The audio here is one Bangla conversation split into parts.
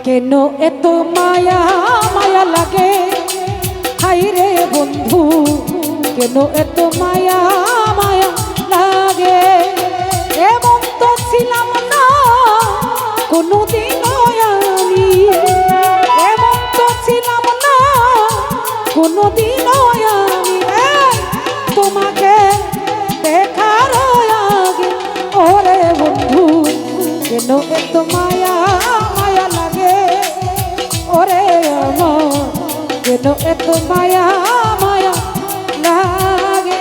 কেন এত মায়া মায়া লাগে, হাই রে বন্ধু কেন এত মায়া মায়া লাগে। এমন তো ছিলাম না কোনোদিন আমি, এমন তো ছিলাম না কোনোদিন আমি তোমাকে দেখার আগে। ওরে বন্ধু কেন এত মায়া মায়া লাগে, ওরে আমার কেন এত মায়া মায়া লাগে।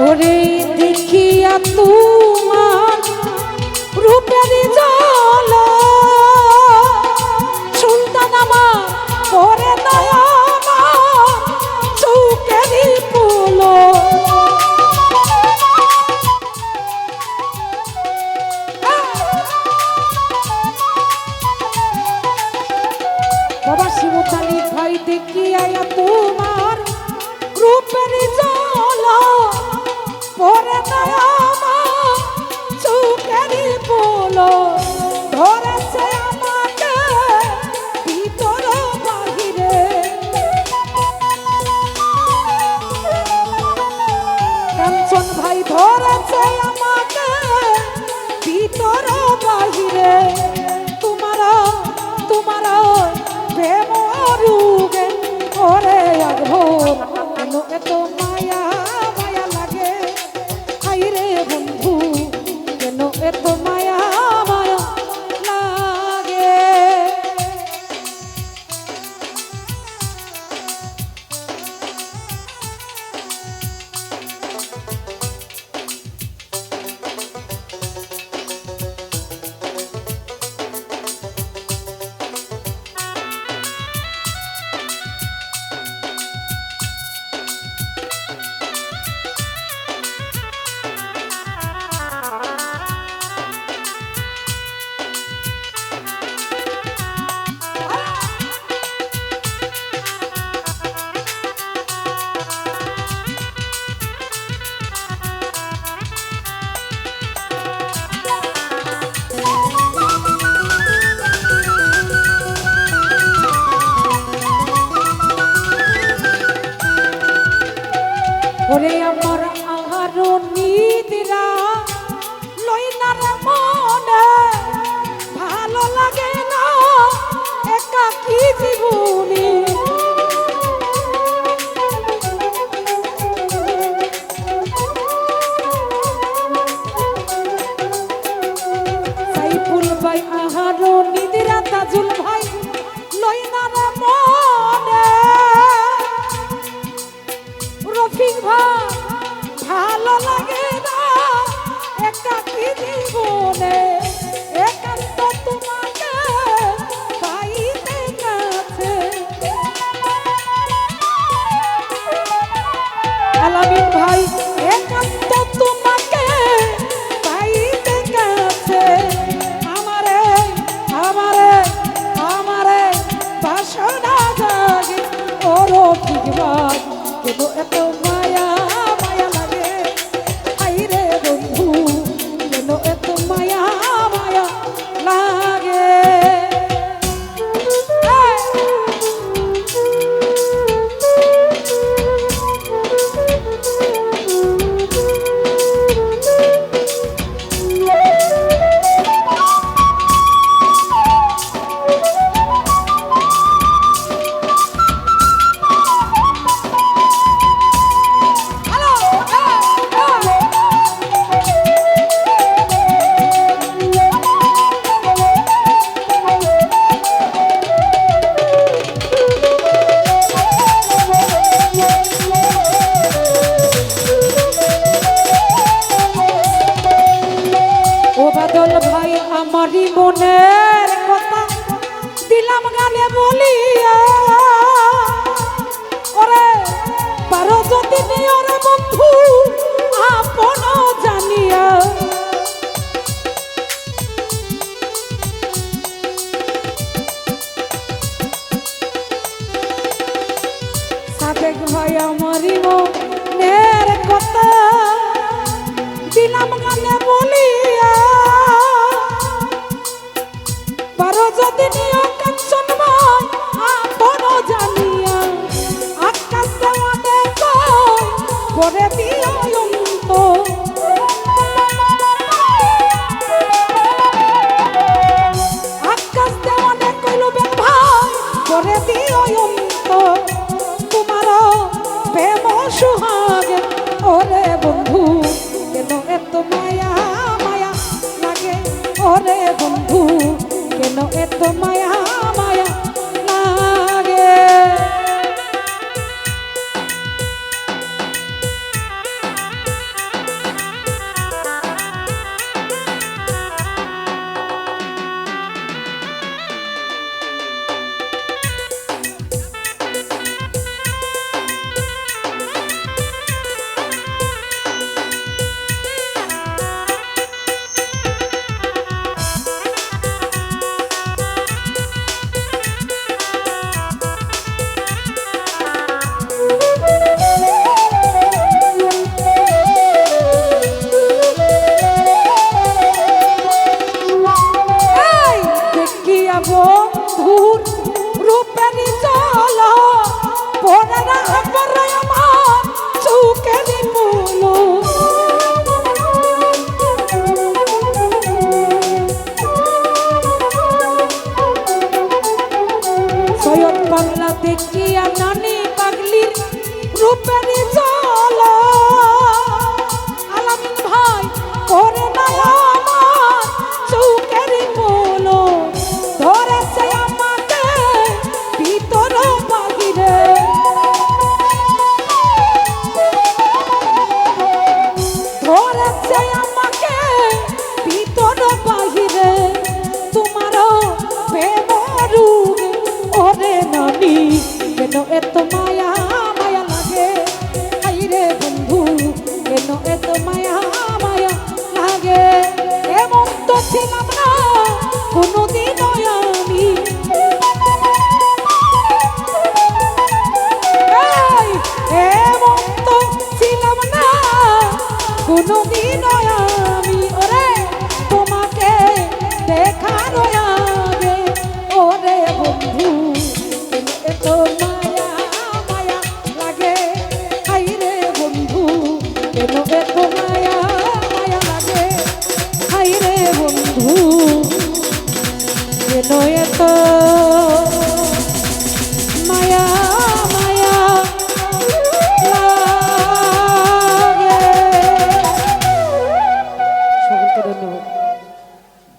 ওরে দেখিয়া তোমার রূপের জল সুলতান আমার করে দয়া চৌকেরই পোলো। বাবা শিবতালি ভাই দেখিয়া তোমার রূপের জল পরে আমার চৌকেরই পোলো ধরেছে আমাকে ভিতর বাহিরে। কাঞ্চন ভাই ধরেছে আমাকে ভিতর বাহিরে। তোমার প্রেম রুগে ওরে অঘোর কেন এত মায়া মায়া লাগে, হাই রে বন্ধু কেন এত মায়া মায়া লাগে। ওরে আমার আহারো নিদ্রা লইনার মনে ভালো লাগে না একাকী জীবনে। সাইফুল ভাই আহারো নিদ্রা তাজুল ভাই লইনার মনে রফিক ভাই ভালো লাগে না একাকী জীবনে। একান্ত তোমাকে পাইতে কাছে আলামিন ভাই একান্ত তোমাকে পাইতে কাছে। আমারে আমারে আমারে বাসনা জাগে ও রফিক ভাই কেন এত মায়া মায়া লাগে, হাই রে বন্ধু কেন এত মায়া মায়া লাগে। বাদল ভাই আমারই মনের কথা দিলাম গানে বলিয়া ওরে পারো যদি নিয়রে বন্ধু আপন জানিয়া সাদেক ভাই আমারই মনের কথা দিলাম গানে বলিয়া পারো যদি নিয় কাঞ্চন ভাই আপন জানিয়া আকাশ দেওয়া দেখো করে দিও অন্ত আকাশ দেওয়া দেখো লুবেন ভাই করে দিও অন্ত তোমার প্রেম সুহাগে ওরে বন্ধু কেন এত মায়া মায়া লাগে ওরে বন্ধু কেন এত মায়া মায়া লাগে বন্ধুর রূপেরই চল পরে না পরে আমার চুকেরই মূল সৈয়দ বাংলা দেখিয়া নানি পাগলির রূপেরই চল আলামিন ভাই পরে না আমার চুকেরই মূল ধরেছে আমাকে ভিতর বাহিরে ধরেছে আমাকে ভিতর বাহিরে তোমার প্রেম রূপ ওরে নানি কেন এত মায়া মায়া লাগে হাইরে বন্ধু কেন এত মায়া